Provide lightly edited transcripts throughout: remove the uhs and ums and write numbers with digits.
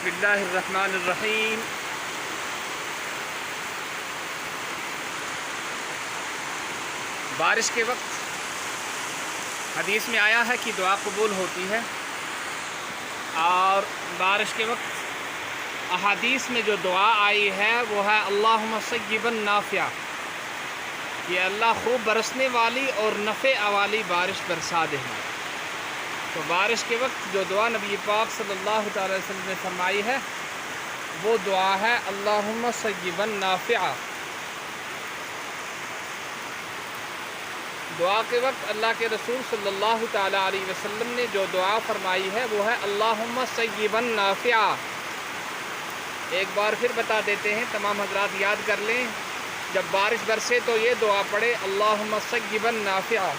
بسم اللہ الرحمن الرحیم۔ بارش کے وقت حدیث میں آیا ہے کہ دعا قبول ہوتی ہے، اور بارش کے وقت احادیث میں جو دعا آئی ہے وہ ہے اللہم صیبا نافعا، یہ اللہ خوب برسنے والی اور نفع والی بارش برسا دے۔ تو بارش کے وقت جو دعا نبی پاک صلی اللہ تعالی وسلم نے فرمائی ہے وہ دعا ہے اللہم صیبا نافعا۔ دعا کے وقت اللہ کے رسول صلی اللہ تعالی علیہ وسلم نے جو دعا فرمائی ہے وہ ہے اللہم صیبا نافعا۔ ایک بار پھر بتا دیتے ہیں، تمام حضرات یاد کر لیں، جب بارش برسے تو یہ دعا پڑھے اللہم صیبا نافعا۔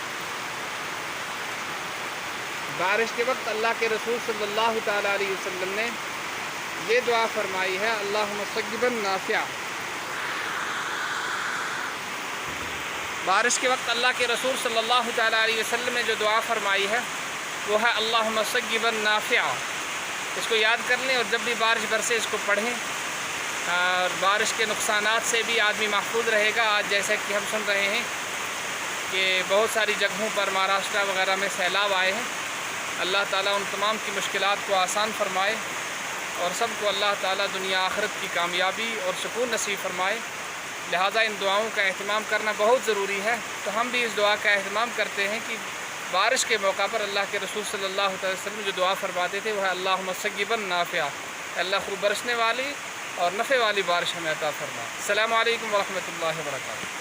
بارش کے وقت اللہ کے رسول صلی اللہ تعالی علیہ وسلم نے یہ دعا فرمائی ہے اللہم صیبا نافعا۔ بارش کے وقت اللہ کے رسول صلی اللہ تعالی علیہ وسلم نے جو دعا فرمائی ہے وہ ہے اللہم صیبا نافعا۔ اس کو یاد کر لیں اور جب بھی بارش برسے اس کو پڑھیں، اور بارش کے نقصانات سے بھی آدمی محفوظ رہے گا۔ آج جیسے کہ ہم سن رہے ہیں کہ بہت ساری جگہوں پر مہاراشٹر وغیرہ میں سیلاب آئے ہیں، اللہ تعالیٰ ان تمام کی مشکلات کو آسان فرمائے اور سب کو اللہ تعالیٰ دنیا آخرت کی کامیابی اور سکون نصیب فرمائے۔ لہٰذا ان دعاؤں کا اہتمام کرنا بہت ضروری ہے۔ تو ہم بھی اس دعا کا اہتمام کرتے ہیں کہ بارش کے موقع پر اللہ کے رسول صلی اللہ علیہ وسلم جو دعا فرماتے تھے وہ ہے اللہم صیبا نافعا، اللہ خوب برسنے والی اور نفع والی بارش ہمیں عطا فرما۔ السلام علیکم ورحمۃ اللہ وبرکاتہ۔